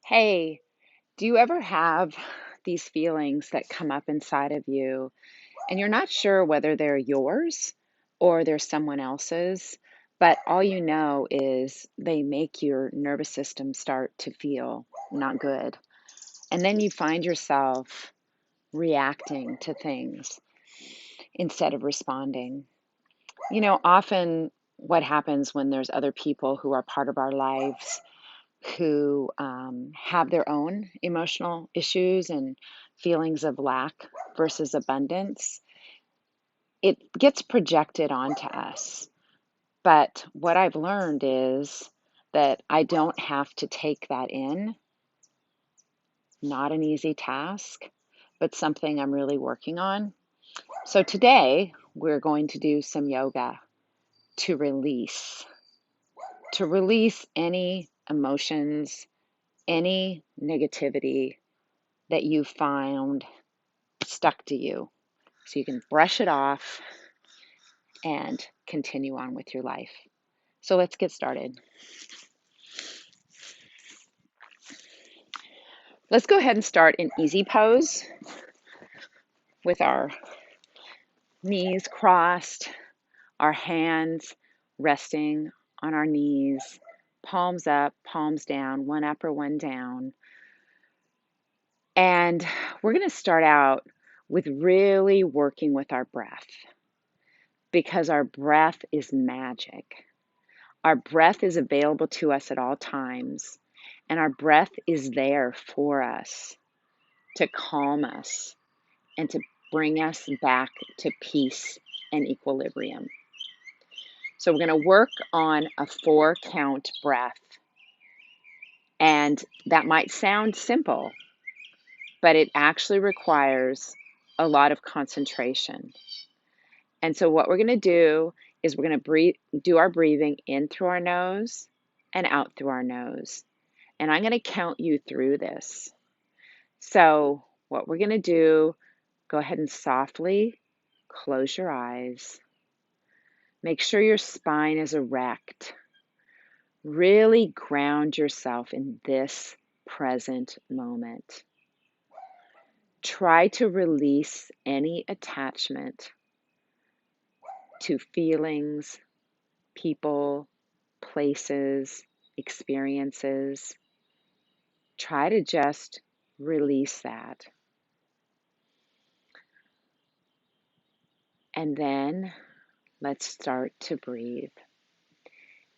Hey, do you ever have these feelings that come up inside of you and you're not sure whether they're yours or they're someone else's, but all you know is they make your nervous system start to feel not good. And then you find yourself reacting to things instead of responding. Often what happens when there's other people who are part of our lives who have their own emotional issues and feelings of lack versus abundance, it gets projected onto us. But what I've learned is that I don't have to take that in. Not an easy task, but something I'm really working on. So today we're going to do some yoga to release, to release any emotions, any negativity that you found stuck to you so you can brush it off and continue on with your life. So let's get started. Let's go ahead and start in easy pose with our knees crossed, our hands resting on our knees, palms up, palms down, one up or one down. And we're going to start out with really working with our breath because our breath is magic. Our breath is available to us at all times, and our breath is there for us to calm us and to bring us back to peace and equilibrium. So we're going to work on a 4-count breath. And that might sound simple, but it actually requires a lot of concentration. And so what we're going to do is we're going to do our breathing in through our nose and out through our nose. And I'm going to count you through this. So what we're going to do, go ahead and softly close your eyes. Make sure your spine is erect. Really ground yourself in this present moment. Try to release any attachment to feelings, people, places, experiences. Try to just release that. And then let's start to breathe.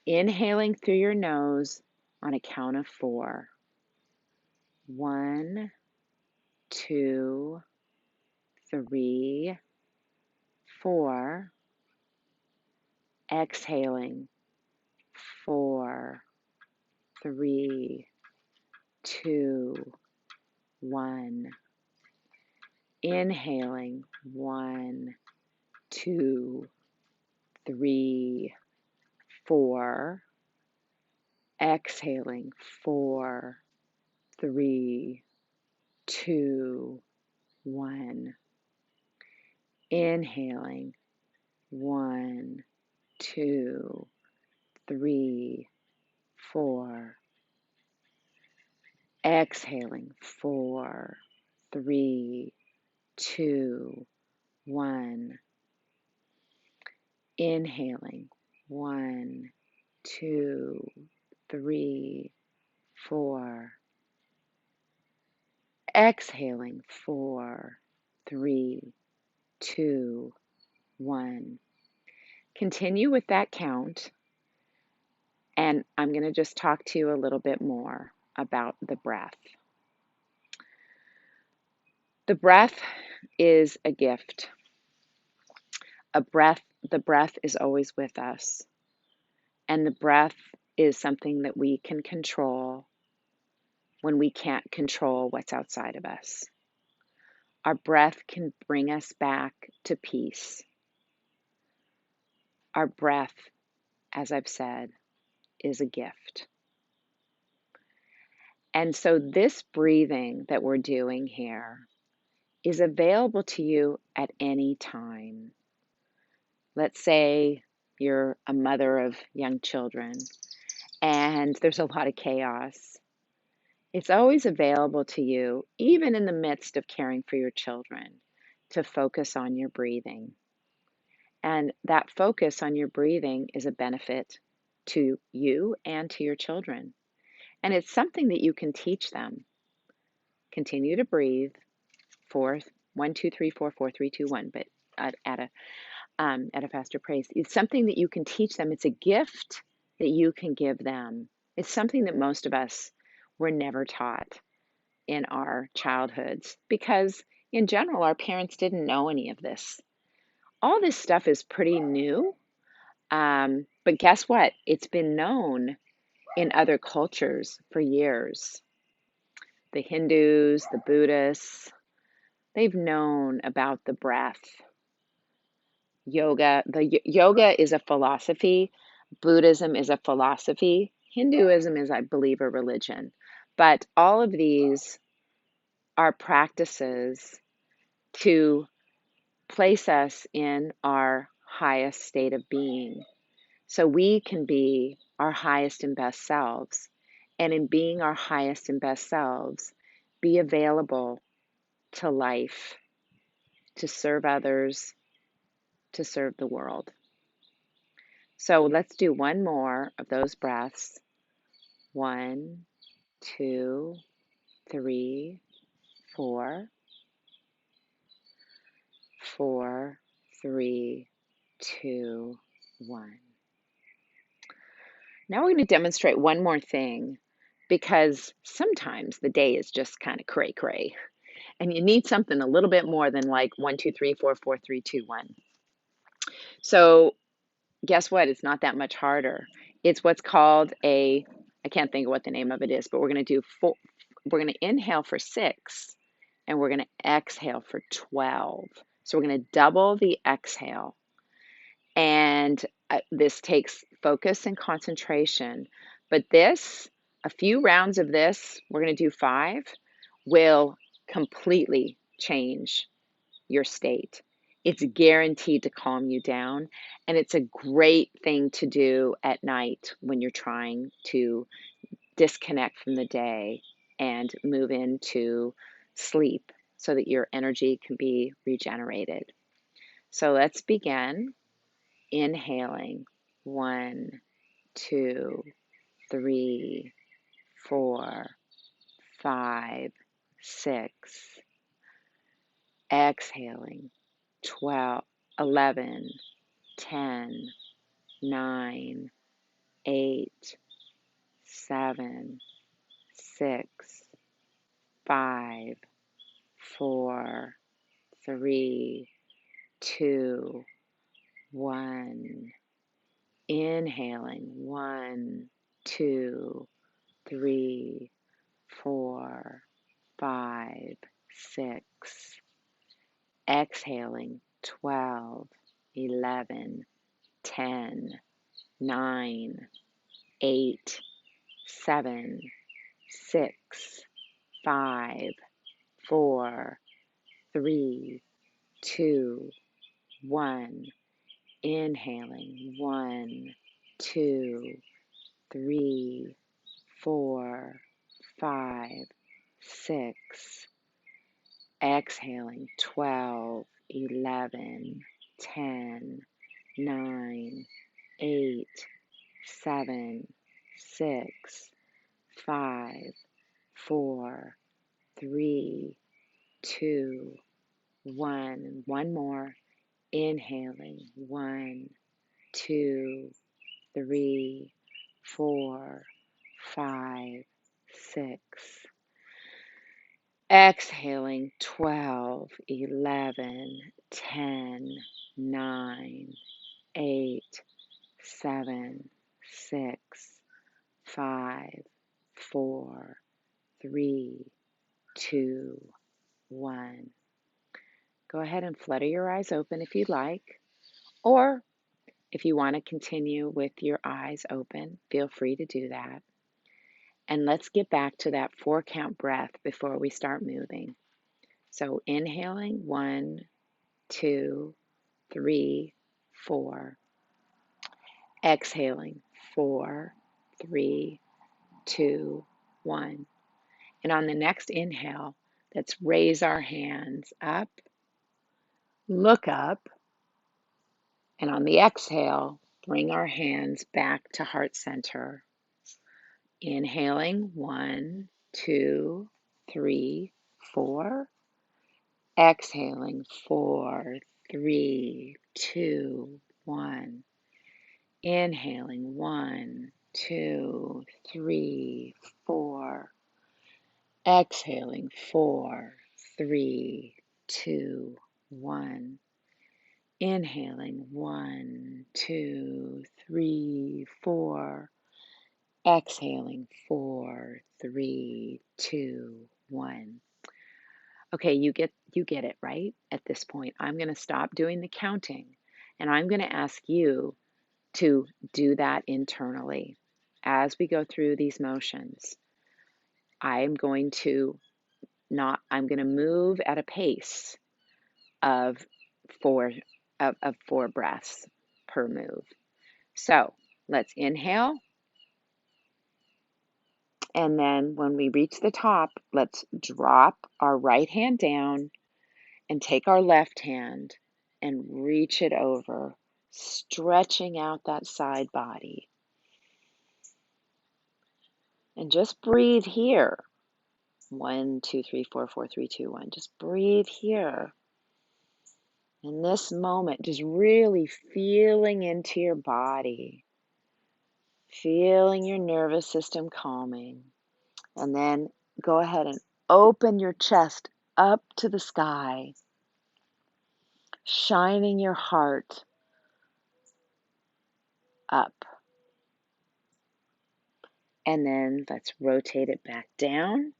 Inhaling through your nose on a count of 4. 1, 2, 3, 4. Exhaling. 4, 3, 2, 1. Inhaling. 1, 2, 3, 4. Exhaling. 4, 3, 2, 1. Inhaling. 1, 2, 3, 4. Exhaling. 4, 3, 2, 1. Inhaling. 1, 2, 3, 4. Exhaling. 4, 3, 2, 1. Continue with that count, and I'm going to just talk to you a little bit more about the breath. The breath is a gift. The breath is always with us, and the breath is something that we can control when we can't control what's outside of us. Our breath can bring us back to peace. Our breath, as I've said, is a gift. And so this breathing that we're doing here is available to you at any time. Let's say you're a mother of young children and there's a lot of chaos. It's always available to you, even in the midst of caring for your children, to focus on your breathing. And that focus on your breathing is a benefit to you and to your children. And it's something that you can teach them. Continue to breathe. 1, 2, 3, 4, 4, 3, 2, 1, but at a faster pace. It's something that you can teach them. It's a gift that you can give them. It's something that most of us were never taught in our childhoods because, in general, our parents didn't know any of this. All this stuff is pretty new, but guess what? It's been known in other cultures for years. The Hindus, the Buddhists, they've known about the breath. Yoga is a philosophy. Buddhism is a philosophy. Hinduism is, I believe, a religion. But all of these are practices to place us in our highest state of being so we can be our highest and best selves. And in being our highest and best selves, be available to life, to serve others, to serve the world. So let's do one more of those breaths. 1, 2, 3, 4, 4, 3, 2, 1. Now we're going to demonstrate one more thing because sometimes the day is just kind of cray cray and you need something a little bit more than like 1, 2, 3, 4, 4, 3, 2, 1. So guess what? It's not that much harder. It's what's called I can't think of what the name of it is, but we're going to do we're going to inhale for 6 and we're going to exhale for 12. So we're going to double the exhale. And this takes focus and concentration. But a few rounds of this, we're going to do 5, will completely change your state. It's guaranteed to calm you down. And it's a great thing to do at night when you're trying to disconnect from the day and move into sleep so that your energy can be regenerated. So let's begin. Inhaling 1, 2, 3, 4, 5, 6. Exhaling 12, 11, 10, 9, 8, 7, 6, 5, 4, 3, 2, 1. Inhaling 1, 2, 3, 4, 5, 6. Exhaling 12, 11, 10, 9, 8, 7, 6, 5, 4, 3, 2, 1. Inhaling 1, 2, 3, 4, 5, 6. Exhaling 12, 11, 10, 9, 8, 7, 6, 5, 4, 3, 2, 1. One more. Inhaling 1, 2, 3, 4, 5, 6. Exhaling 12, 11, 10, 9, 8, 7, 6, 5, 4, 3, 2, 1. Go ahead and flutter your eyes open if you'd like, or if you want to continue with your eyes open, feel free to do that. And let's get back to that 4-count breath before we start moving. So inhaling 1, 2, 3, 4. Exhaling 4, 3, 2, 1. And on the next inhale, let's raise our hands up, look up, and on the exhale, bring our hands back to heart center. Inhaling, 1, 2, 3, 4. Exhaling, 4, 3, 2, 1. Inhaling, 1, 2, 3, 4. Exhaling, 4, 3, 2, 1. Inhaling, 1, 2, 3, 4. Exhaling, 4, 3, 2, 1. Okay, you get it, right? At this point, I'm going to stop doing the counting and I'm going to ask you to do that internally. As we go through these motions, I'm going to move at a pace of four of 4 breaths per move. So let's inhale. And then when we reach the top, let's drop our right hand down and take our left hand and reach it over, stretching out that side body. And just breathe here. 1, 2, 3, 4, 4, 3, 2, 1. Just breathe here. In this moment, just really feeling into your body, feeling your nervous system calming. And then go ahead and open your chest up to the sky, shining your heart up. And then let's rotate it back down.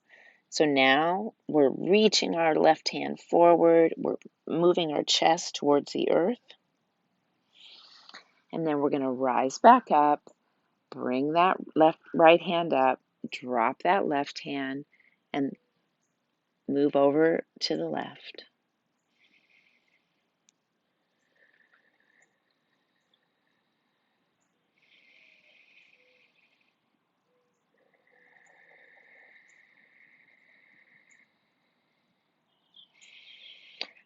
So now we're reaching our left hand forward. We're moving our chest towards the earth. And then we're going to rise back up, bring that right hand up, drop that left hand, and move over to the left.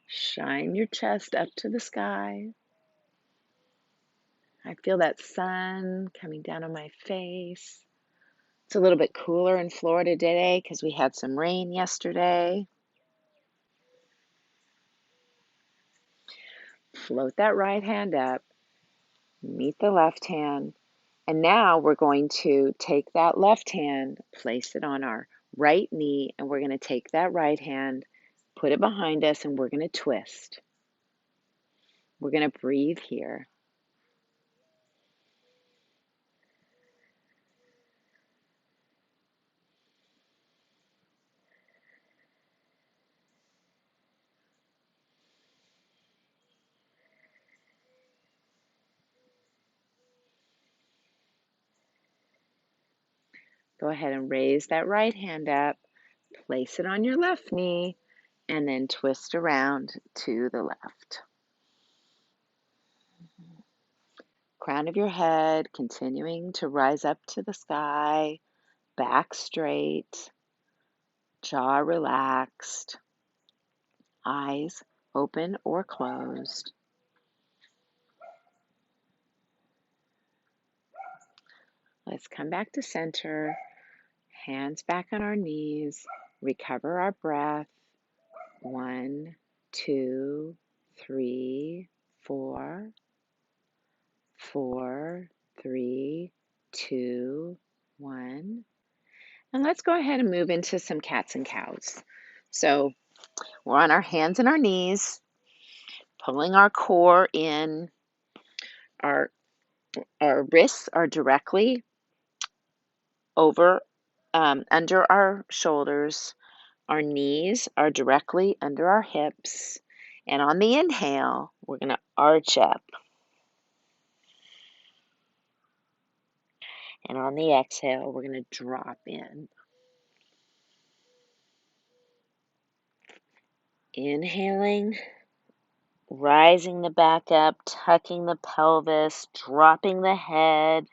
Shine your chest up to the sky. I feel that sun coming down on my face. It's a little bit cooler in Florida today because we had some rain yesterday. Float that right hand up, meet the left hand, and now we're going to take that left hand, place it on our right knee, and we're going to take that right hand, put it behind us, and we're going to twist. We're going to breathe here. Go ahead and raise that right hand up, place it on your left knee, and then twist around to the left. Crown of your head continuing to rise up to the sky, back straight, jaw relaxed, eyes open or closed. Let's come back to center, hands back on our knees, recover our breath. 1, 2, 3, 4, 4, 3, 2, 1. And let's go ahead and move into some cats and cows. So we're on our hands and our knees, pulling our core in. Our wrists are directly over, under our shoulders. Our knees are directly under our hips. And on the inhale, we're going to arch up. And on the exhale, we're going to drop in. Inhaling, rising the back up, tucking the pelvis, dropping the head.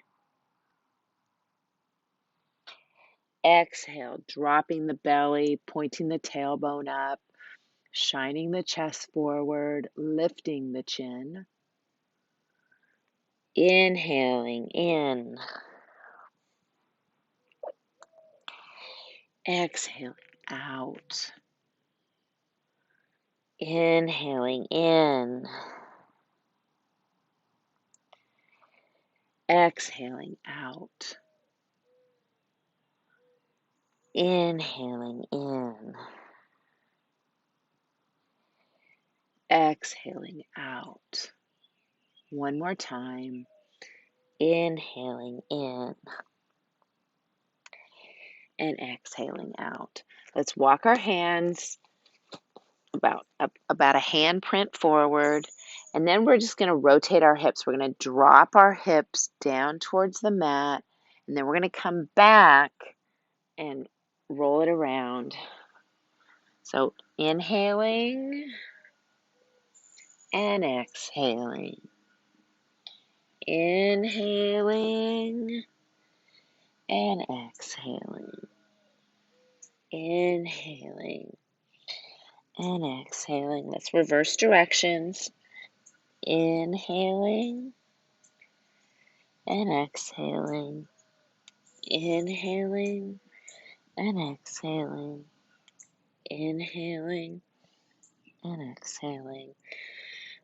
Exhale, dropping the belly, pointing the tailbone up, shining the chest forward, lifting the chin. Inhaling in. Exhaling out. Inhaling in. Exhaling out. Inhaling in. Exhaling out. One more time. Inhaling in and exhaling out. Let's walk our hands about a hand print forward, and then we're just going to rotate our hips. We're going to drop our hips down towards the mat, and then we're going to come back and roll it around. So inhaling and exhaling. Inhaling and exhaling. Inhaling and exhaling. Let's reverse directions. Inhaling and exhaling. Inhaling and exhaling. Inhaling and exhaling.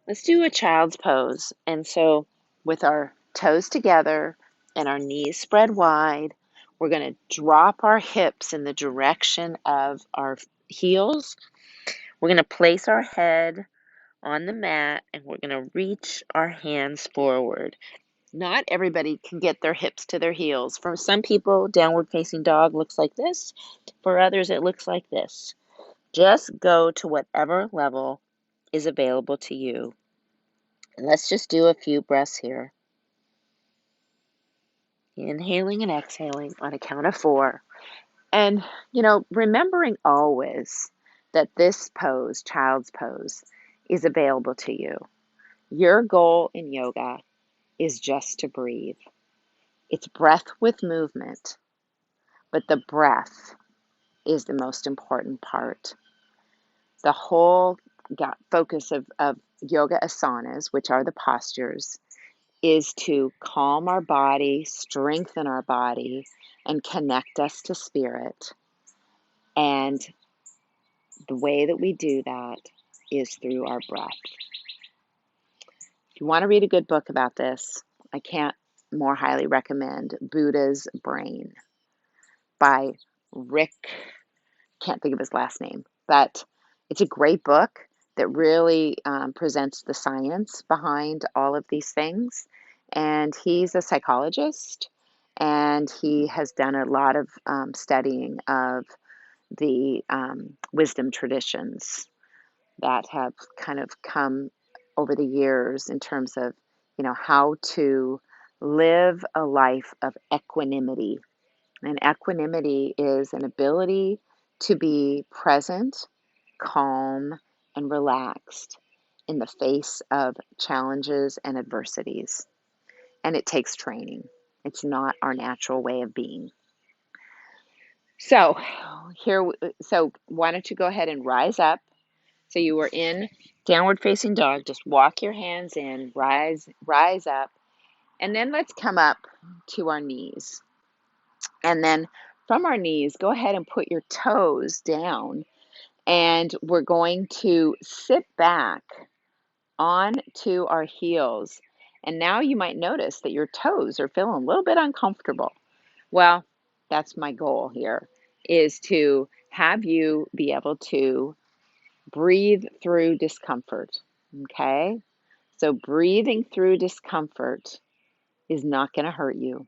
Let's do a child's pose. And so with our toes together and our knees spread wide, we're going to drop our hips in the direction of our heels. We're going to place our head on the mat and we're going to reach our hands forward. Not everybody can get their hips to their heels. For some people, downward facing dog looks like this. For others, it looks like this. Just go to whatever level is available to you. And let's just do a few breaths here. Inhaling and exhaling on a count of 4. And, remembering always that this pose, child's pose, is available to you. Your goal in yoga is just to breathe. It's breath with movement, but the breath is the most important part. The whole focus of yoga asanas, which are the postures, is to calm our body, strengthen our body, and connect us to spirit. And the way that we do that is through our breath. If you want to read a good book about this, I can't more highly recommend Buddha's Brain by Rick, can't think of his last name, but it's a great book that really presents the science behind all of these things. And he's a psychologist, and he has done a lot of studying of the wisdom traditions that have kind of come over the years in terms of, how to live a life of equanimity. And equanimity is an ability to be present, calm, and relaxed in the face of challenges and adversities. And it takes training. It's not our natural way of being. So why don't you go ahead and rise up? So you were in downward facing dog. Just walk your hands in, rise up, and then let's come up to our knees. And then from our knees, go ahead and put your toes down, and we're going to sit back onto our heels. And now you might notice that your toes are feeling a little bit uncomfortable. Well, that's my goal here, is to have you be able to breathe through discomfort. Okay? So breathing through discomfort is not going to hurt you.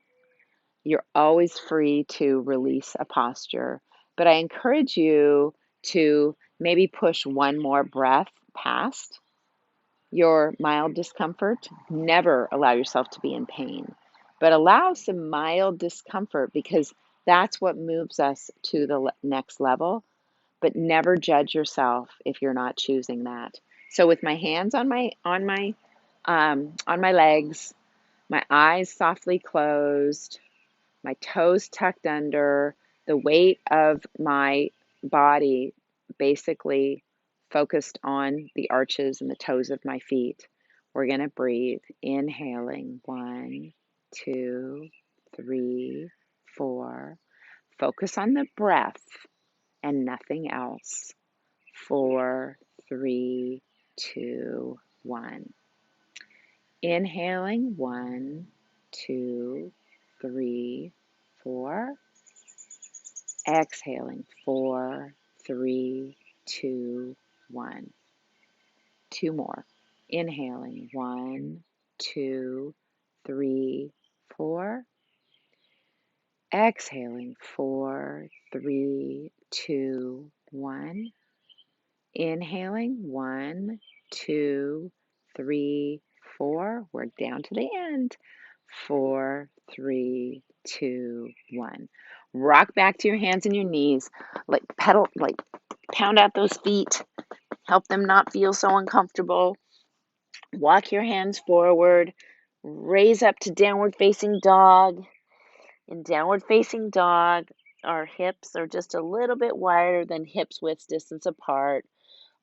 You're always free to release a posture, but I encourage you to maybe push one more breath past your mild discomfort. Never allow yourself to be in pain, but allow some mild discomfort, because that's what moves us to the next level. But never judge yourself if you're not choosing that. So with my hands on my legs, my eyes softly closed, my toes tucked under, the weight of my body basically focused on the arches and the toes of my feet. We're going to breathe, inhaling 1, 2, 3, 4. Focus on the breath and nothing else. 4, 3, 2, 1. Inhaling 1, 2, 3, 4. Exhaling 4, 3, 2, 1. Two more. Inhaling 1, 2, 3, 4. Exhaling 4, 3, 2, 1. Inhaling 1, 2, 3, 4. We're down to the end. 4, 3, 2, 1. Rock back to your hands and your knees. Like pedal, like pound out those feet. Help them not feel so uncomfortable. Walk your hands forward. Raise up to downward facing dog. In downward facing dog, our hips are just a little bit wider than hips width distance apart.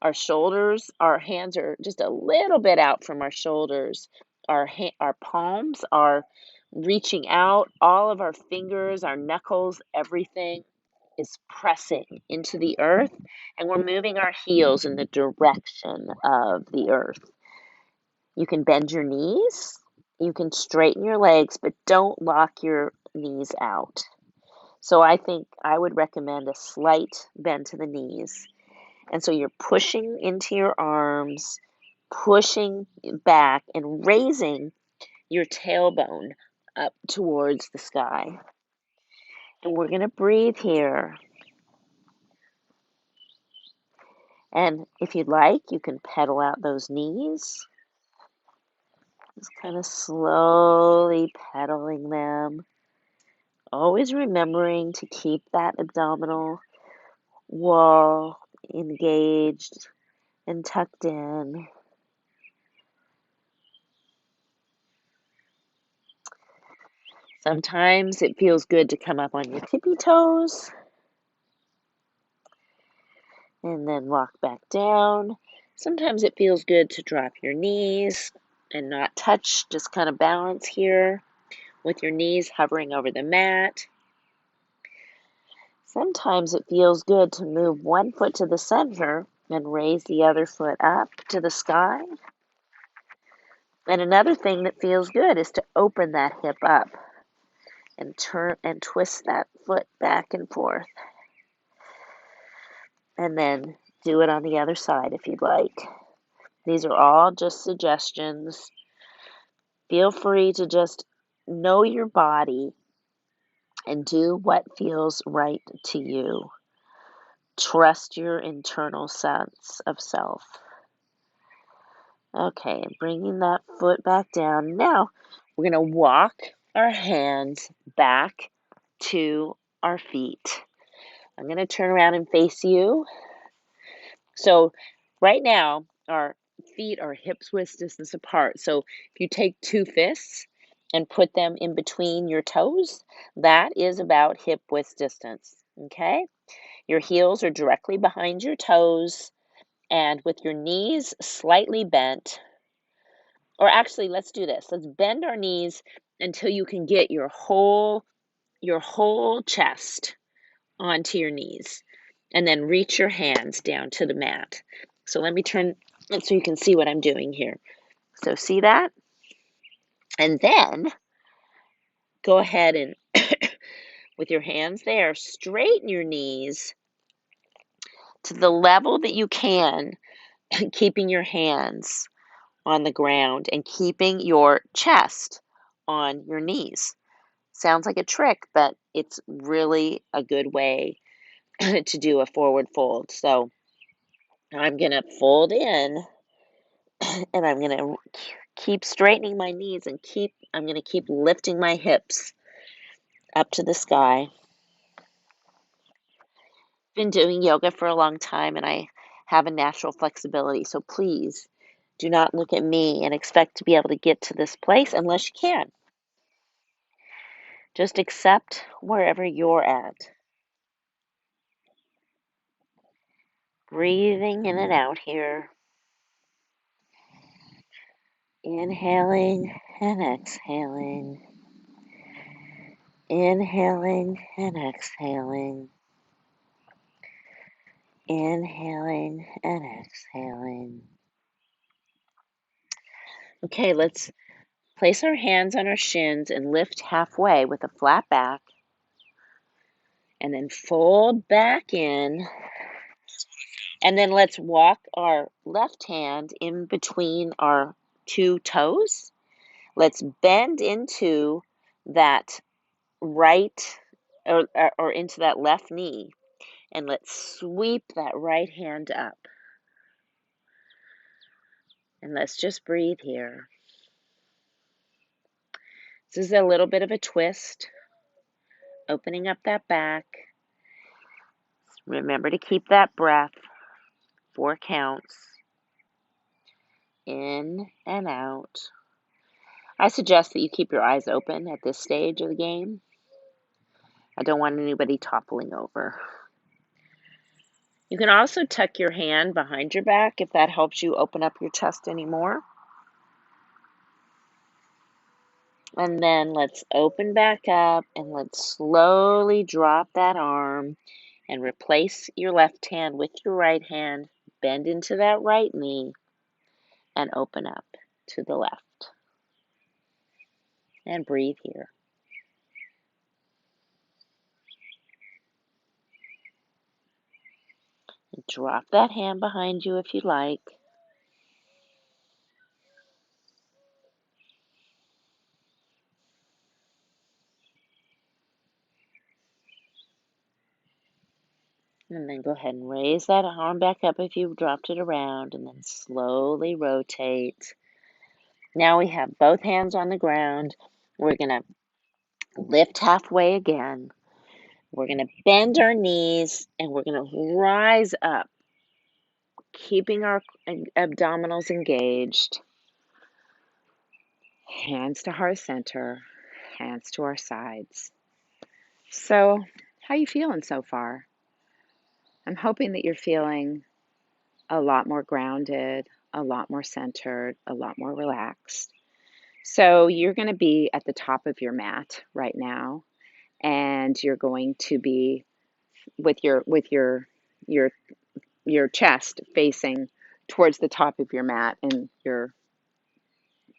Our shoulders, our hands are just a little bit out from our shoulders. Our palms are reaching out. All of our fingers, our knuckles, everything is pressing into the earth, and we're moving our heels in the direction of the earth. You can bend your knees, you can straighten your legs, but don't lock your knees out. So I think I would recommend a slight bend to the knees. And so you're pushing into your arms, pushing back, and raising your tailbone up towards the sky. And we're going to breathe here. And if you'd like, you can pedal out those knees. Just kind of slowly pedaling them. Always remembering to keep that abdominal wall engaged and tucked in. Sometimes it feels good to come up on your tippy toes and then walk back down. Sometimes it feels good to drop your knees and not touch, just kind of balance here with your knees hovering over the mat. Sometimes it feels good to move one foot to the center and raise the other foot up to the sky. And another thing that feels good is to open that hip up and turn and twist that foot back and forth. And then do it on the other side if you'd like. These are all just suggestions. Feel free to just know your body and do what feels right to you. Trust your internal sense of self. Okay, bringing that foot back down. Now, we're going to walk our hands back to our feet. I'm going to turn around and face you. So right now, our feet are hips width distance apart. So if you take two fists and put them in between your toes, that is about hip width distance, okay? Your heels are directly behind your toes, and with your knees slightly bent, or actually, let's do this. Let's bend our knees until you can get your whole chest onto your knees, and then reach your hands down to the mat. So let me turn it so you can see what I'm doing here. So see that? And then go ahead and with your hands there, straighten your knees to the level that you can, keeping your hands on the ground and keeping your chest on your knees. Sounds like a trick, but it's really a good way to do a forward fold. So I'm going to fold in and I'm going to keep straightening my knees and I'm going to keep lifting my hips up to the sky. Been doing yoga for a long time and I have a natural flexibility. So please do not look at me and expect to be able to get to this place unless you can. Just accept wherever you're at. Breathing in and out here. Inhaling and exhaling. Inhaling and exhaling. Inhaling and exhaling. Okay, let's place our hands on our shins and lift halfway with a flat back. And then fold back in. And then let's walk our left hand in between our two toes. Let's bend into that right or into that left knee. And let's sweep that right hand up. And let's just breathe here. This is a little bit of a twist. Opening up that back. Remember to keep that breath. 4 counts. In and out. I suggest that you keep your eyes open at this stage of the game. I don't want anybody toppling over. You can also tuck your hand behind your back if that helps you open up your chest anymore. And then let's open back up and let's slowly drop that arm and replace your left hand with your right hand. Bend into that right knee and open up to the left. And breathe here. And drop that hand behind you if you like. And then go ahead and raise that arm back up if you dropped it around, and then slowly rotate. Now we have both hands on the ground. We're going to lift halfway again. We're going to bend our knees, and we're going to rise up, keeping our abdominals engaged. Hands to heart center, hands to our sides. So, how you feeling so far? I'm hoping that you're feeling a lot more grounded, a lot more centered, a lot more relaxed. So you're going to be at the top of your mat right now, and you're going to be with your your chest facing towards the top of your mat and your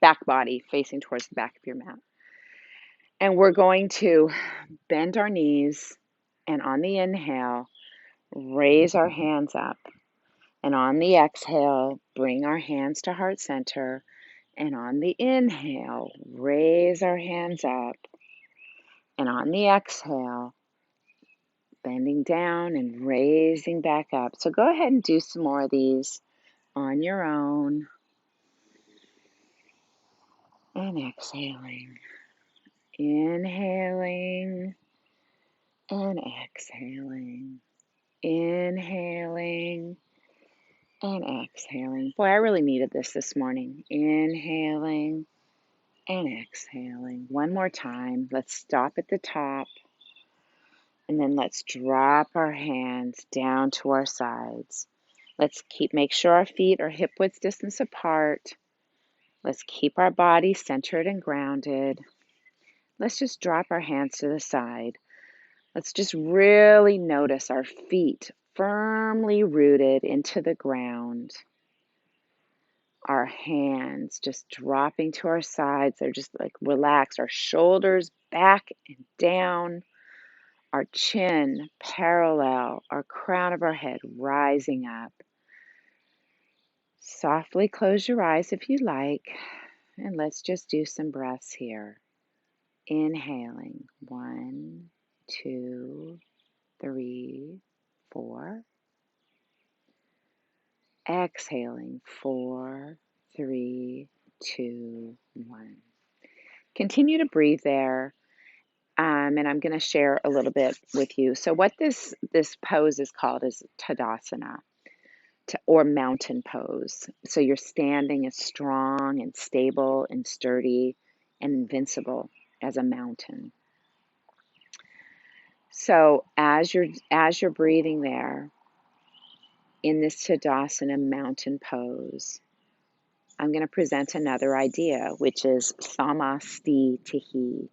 back body facing towards the back of your mat. And we're going to bend our knees, and on the inhale, raise our hands up. And on the exhale, bring our hands to heart center. And on the inhale, raise our hands up. And on the exhale, bending down and raising back up. So go ahead and do some more of these on your own. And exhaling. Inhaling and exhaling. Inhaling and exhaling. Boy, I really needed this morning. Inhaling and exhaling. One more time. Let's stop at the top. And then let's drop our hands down to our sides. Let's make sure our feet are hip width distance apart. Let's keep our body centered and grounded. Let's just drop our hands to the side. Let's just really notice our feet firmly rooted into the ground. Our hands just dropping to our sides. They're just like relaxed. Our shoulders back and down. Our chin parallel. Our crown of our head rising up. Softly close your eyes if you like. And let's just do some breaths here. Inhaling. 1, 2, 3, 4. Exhaling. 4, 3, 2, 1. Continue to breathe there. And I'm going to share a little bit with you. So what this pose is called is Tadasana, or mountain pose. So you're standing as strong and stable and sturdy and invincible as a mountain. So as you're breathing there, in this Tadasana mountain pose, I'm going to present another idea, which is Samastitihi.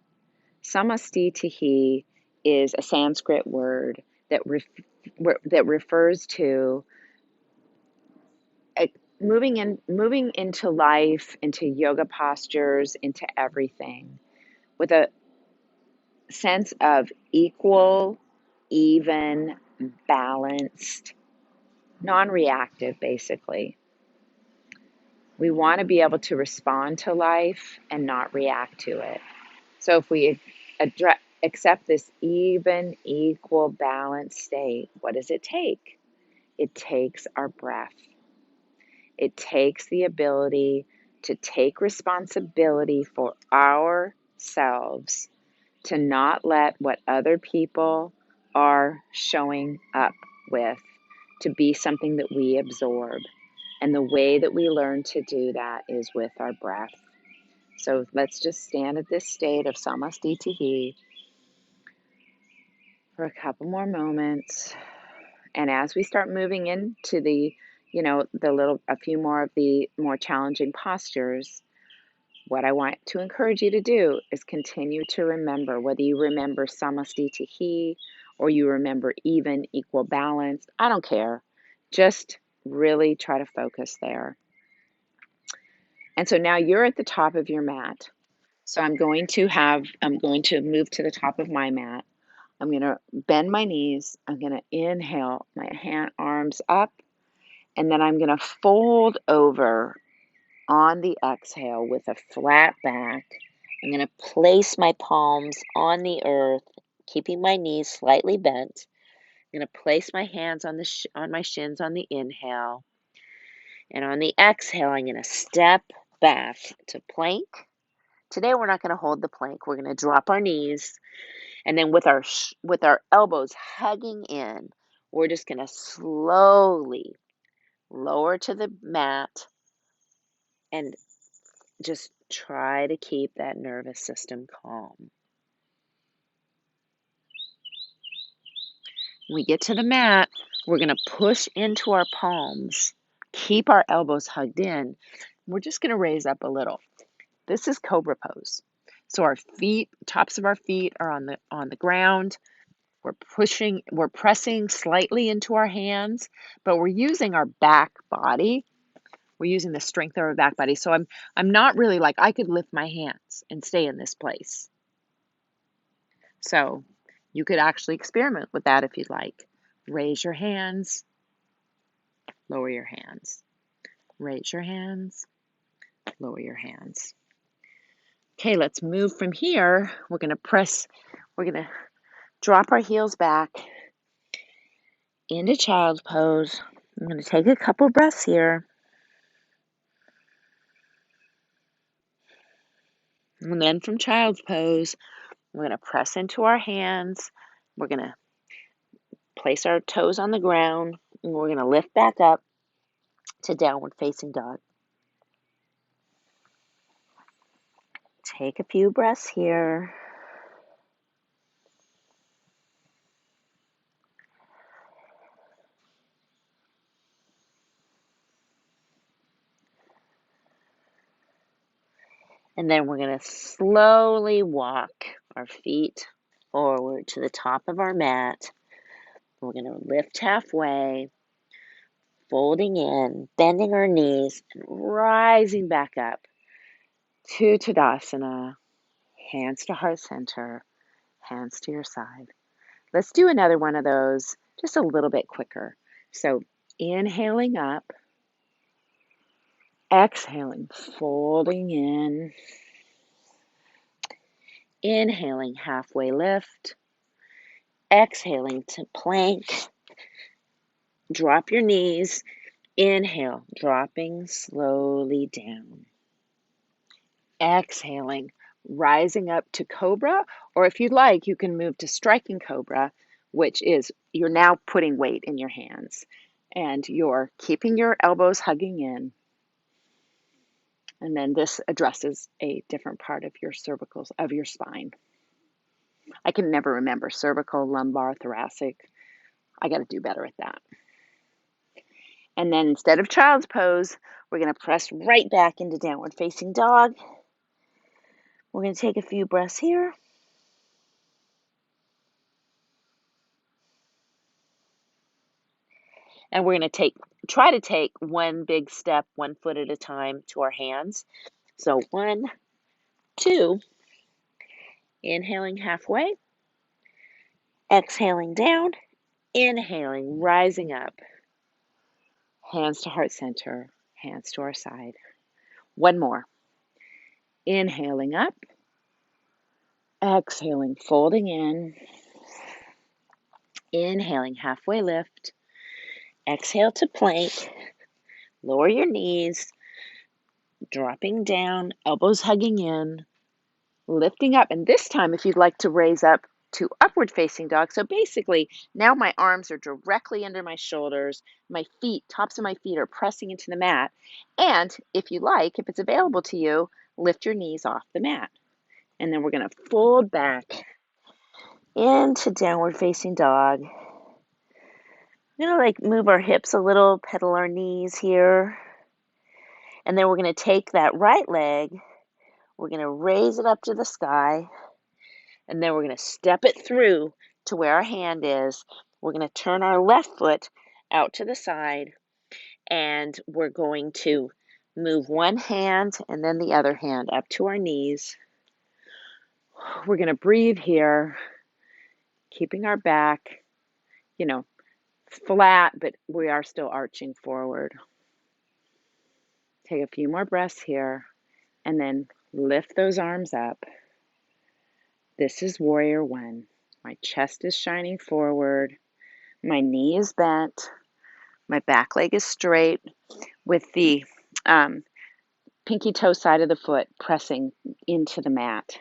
Samastitihi is a Sanskrit word that refers to moving into life, into yoga postures, into everything with a sense of equal, even, balanced, non-reactive, basically. We want to be able to respond to life and not react to it. So if we accept this even, equal, balanced state, what does it take? It takes our breath. It takes the ability to take responsibility for ourselves, to not let what other people are showing up with to be something that we absorb. And the way that we learn to do that is with our breath. So let's just stand at this state of samastitihi for a couple more moments. And as we start moving into a few more of the more challenging postures, what I want to encourage you to do is continue to remember, whether you remember samastitihi or you remember even, equal, balanced, I don't care. Just really try to focus there. And so now you're at the top of your mat. So I'm going to move to the top of my mat. I'm going to bend my knees. I'm going to inhale, my arms up, and then I'm going to fold over on the exhale with a flat back. I'm going to place my palms on the earth, keeping my knees slightly bent. I'm going to place my hands on my shins on the inhale, and on the exhale, I'm going to step back to plank. Today, we're not going to hold the plank. We're going to drop our knees, and then with our elbows hugging in, we're just going to slowly lower to the mat and just try to keep that nervous system calm. When we get to the mat, we're going to push into our palms, keep our elbows hugged in. We're just going to raise up a little. This is cobra pose. So our feet, tops of our feet are on the ground. We're pressing slightly into our hands, but we're using our back body. We're using the strength of our back body. So I'm not really like I could lift my hands and stay in this place. So you could actually experiment with that if you'd like. Raise your hands, lower your hands. Raise your hands, lower your hands. Okay, let's move from here. We're going to drop our heels back into child's pose. I'm going to take a couple breaths here. And then from child's pose, we're going to press into our hands. We're going to place our toes on the ground. And we're going to lift back up to downward facing dog. Take a few breaths here. And then we're going to slowly walk our feet forward to the top of our mat. We're going to lift halfway, folding in, bending our knees, and rising back up to Tadasana. Hands to heart center, hands to your side. Let's do another one of those just a little bit quicker. So inhaling up, exhaling, folding in, inhaling, halfway lift, exhaling to plank. Drop your knees. Inhale, dropping slowly down. Exhaling, rising up to cobra, or if you'd like, you can move to striking cobra, which is you're now putting weight in your hands and you're keeping your elbows hugging in. And then this addresses a different part of your cervicals, of your spine. I can never remember cervical, lumbar, thoracic. I got to do better at that. And then instead of child's pose, we're going to press right back into downward facing dog. We're going to take a few breaths here. And we're going to try to take one big step, 1 foot at a time to our hands. So 1, 2, inhaling halfway, exhaling down, inhaling, rising up, hands to heart center, hands to our side. One more. Inhaling up, exhaling, folding in, inhaling, halfway lift, exhale to plank, lower your knees, dropping down, elbows hugging in, lifting up. And this time, if you'd like to raise up to upward facing dog. So basically, now my arms are directly under my shoulders. My feet, tops of my feet are pressing into the mat. And if you like, if it's available to you, lift your knees off the mat. And then we're going to fold back into downward facing dog. We're going to move our hips a little, pedal our knees here. And then we're going to take that right leg, we're going to raise it up to the sky, and then we're going to step it through to where our hand is. We're going to turn our left foot out to the side, and we're going to move one hand and then the other hand up to our knees. We're going to breathe here, keeping our back, flat, but we are still arching forward. Take a few more breaths here, and then lift those arms up. This is warrior one. My chest is shining forward. My knee is bent. My back leg is straight with the pinky toe side of the foot pressing into the mat.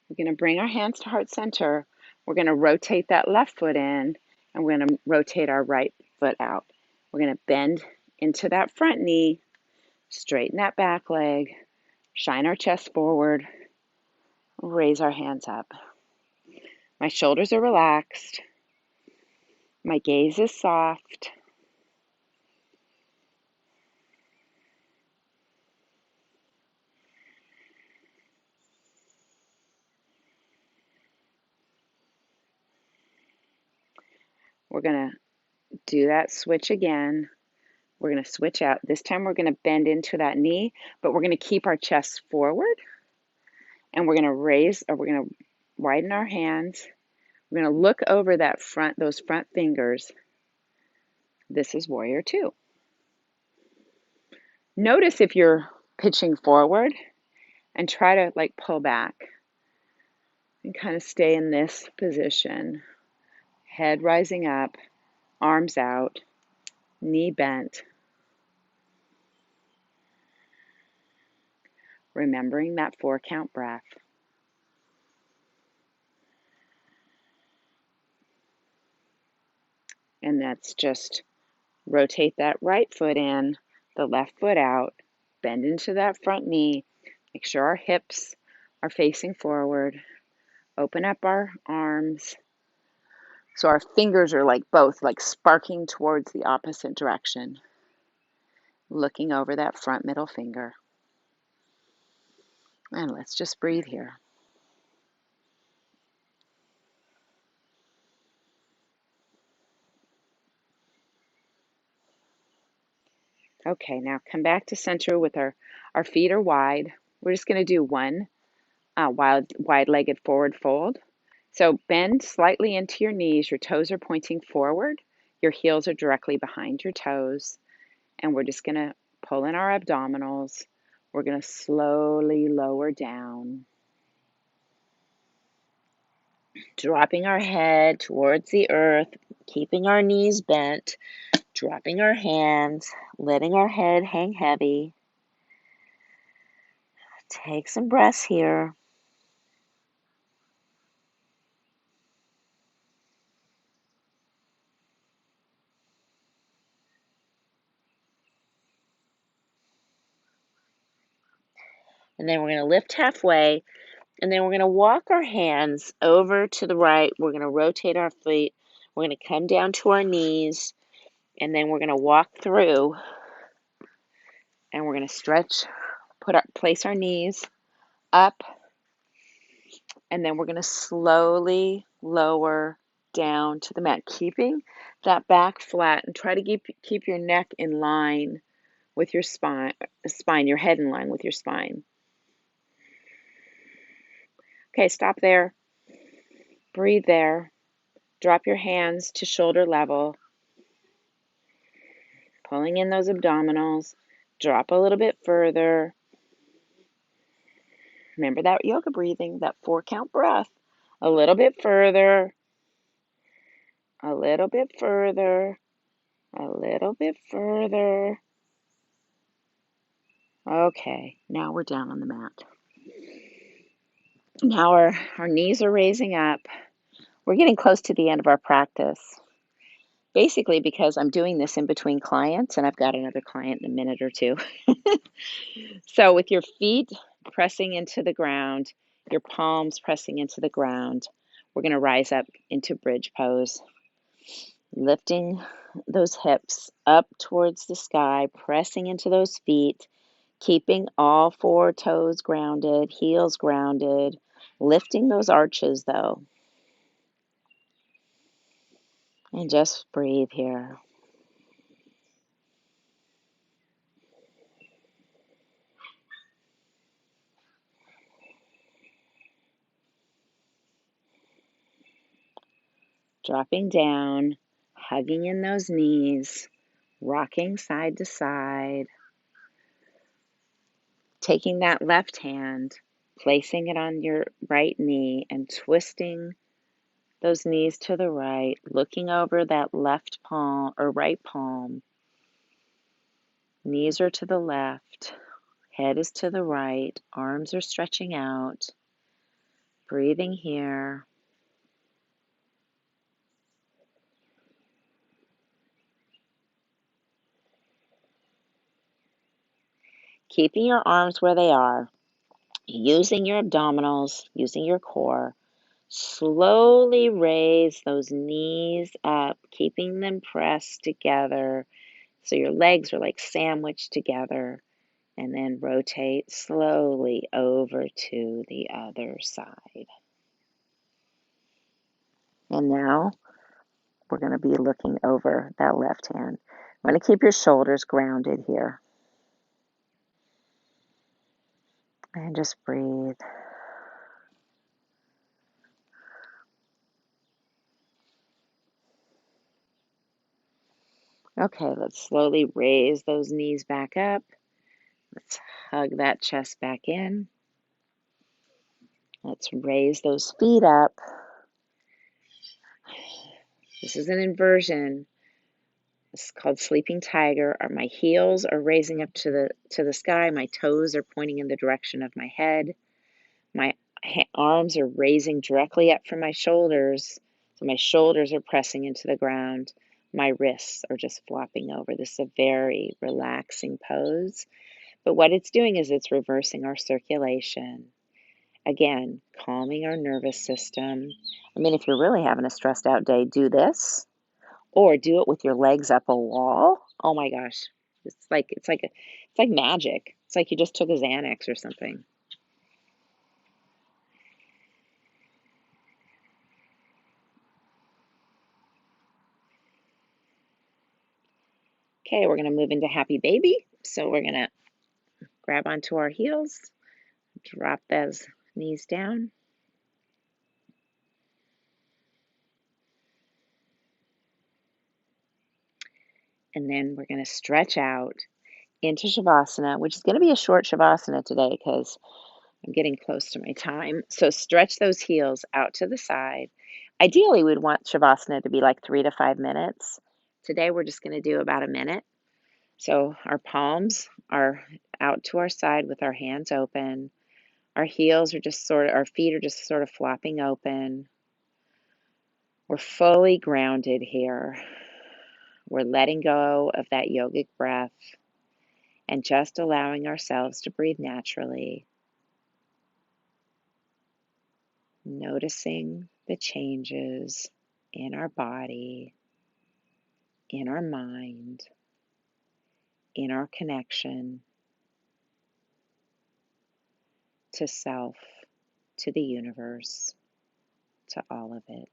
We're going to bring our hands to heart center. We're going to rotate that left foot in, and we're going to rotate our right foot out. We're going to bend into that front knee, straighten that back leg, shine our chest forward, raise our hands up. My shoulders are relaxed. My gaze is soft. We're going to do that switch again. We're going to switch out. This time we're going to bend into that knee, but we're going to keep our chest forward, and we're going to widen our hands. We're going to look over those front fingers. This is warrior two. Notice if you're pitching forward, and try to pull back and kind of stay in this position. Head rising up, arms out, knee bent. Remembering that 4-count breath. And that's just rotate that right foot in, the left foot out, bend into that front knee, make sure our hips are facing forward, open up our arms. So our fingers are both sparking towards the opposite direction, looking over that front middle finger. And let's just breathe here. Okay, now come back to center with our feet are wide. We're just going to do one wide-legged forward fold. So bend slightly into your knees. Your toes are pointing forward. Your heels are directly behind your toes. And we're just going to pull in our abdominals. We're going to slowly lower down, dropping our head towards the earth, keeping our knees bent, dropping our hands, letting our head hang heavy. Take some breaths here. And then we're going to lift halfway, and then we're going to walk our hands over to the right. We're going to rotate our feet. We're going to come down to our knees, and then we're going to walk through, and we're going to stretch, place our knees up, and then we're going to slowly lower down to the mat, keeping that back flat, and try to keep your neck in line with your spine, your head in line with your spine. Okay, stop there. Breathe there. Drop your hands to shoulder level, pulling in those abdominals. Drop a little bit further. Remember that yoga breathing, that 4-count breath. A little bit further. A little bit further. A little bit further. Okay, now we're down on the mat. Now our knees are raising up. We're getting close to the end of our practice. Basically because I'm doing this in between clients, and I've got another client in a minute or two. So with your feet pressing into the ground, your palms pressing into the ground, we're going to rise up into bridge pose, lifting those hips up towards the sky, pressing into those feet, keeping all 4 toes grounded, heels grounded, lifting those arches though. And just breathe here. Dropping down, hugging in those knees, rocking side to side, taking that left hand, placing it on your right knee and twisting those knees to the right, looking over that left palm or right palm. Knees are to the left, head is to the right, arms are stretching out. Breathing here. Keeping your arms where they are, using your abdominals, using your core. Slowly raise those knees up, keeping them pressed together so your legs are like sandwiched together, and then rotate slowly over to the other side. And now we're going to be looking over that left hand. I'm going to keep your shoulders grounded here. And just breathe. Okay, let's slowly raise those knees back up. Let's hug that chest back in. Let's raise those feet up. This is an inversion. It's called Sleeping Tiger. My heels are raising up to the sky. My toes are pointing in the direction of my head. My arms are raising directly up from my shoulders. So my shoulders are pressing into the ground. My wrists are just flopping over. This is a very relaxing pose. But what it's doing is it's reversing our circulation. Again, calming our nervous system. I mean, if you're really having a stressed out day, do this, or do it with your legs up a wall. Oh my gosh. It's like magic. It's like you just took a Xanax or something. Okay, we're going to move into happy baby. So we're going to grab onto our heels, drop those knees down. And then we're going to stretch out into Shavasana, which is going to be a short Shavasana today because I'm getting close to my time. So stretch those heels out to the side. Ideally, we'd want Shavasana to be like 3 to 5 minutes. Today, we're just going to do about a minute. So our palms are out to our side with our hands open. Our heels are just our feet are just sort of flopping open. We're fully grounded here. We're letting go of that yogic breath and just allowing ourselves to breathe naturally. noticing the changes in our body, in our mind, in our connection to self, to the universe, to all of it.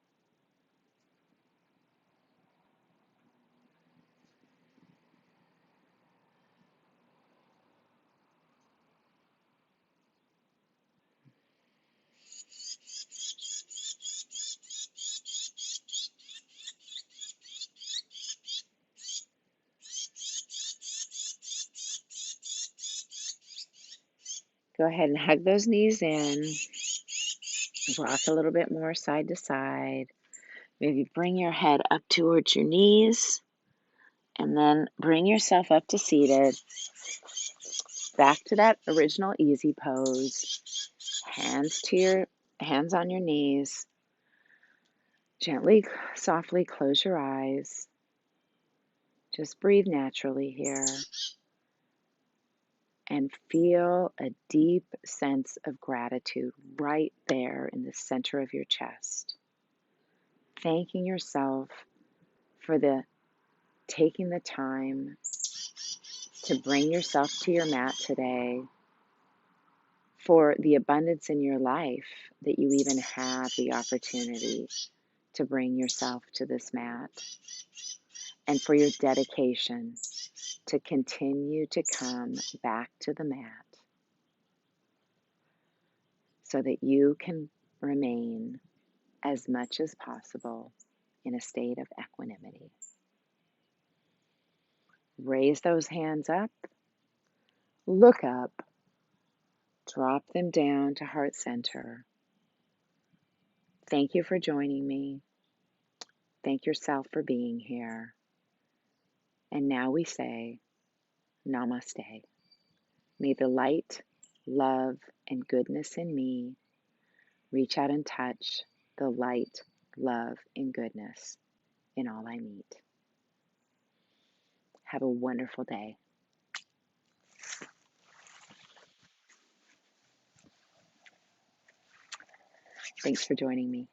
Go ahead and hug those knees in. Rock a little bit more side to side. Maybe bring your head up towards your knees and then bring yourself up to seated. Back to that original easy pose. Hands on your knees. Gently, softly close your eyes. Just breathe naturally here and feel a deep sense of gratitude right there in the center of your chest. Thanking yourself for taking the time to bring yourself to your mat today, for the abundance in your life that you even have the opportunity to bring yourself to this mat, and for your dedication to continue to come back to the mat so that you can remain as much as possible in a state of equanimity. Raise those hands up, look up, drop them down to heart center. Thank you for joining me. Thank yourself for being here. And now we say, Namaste. May the light, love, and goodness in me reach out and touch the light, love, and goodness in all I meet. Have a wonderful day. Thanks for joining me.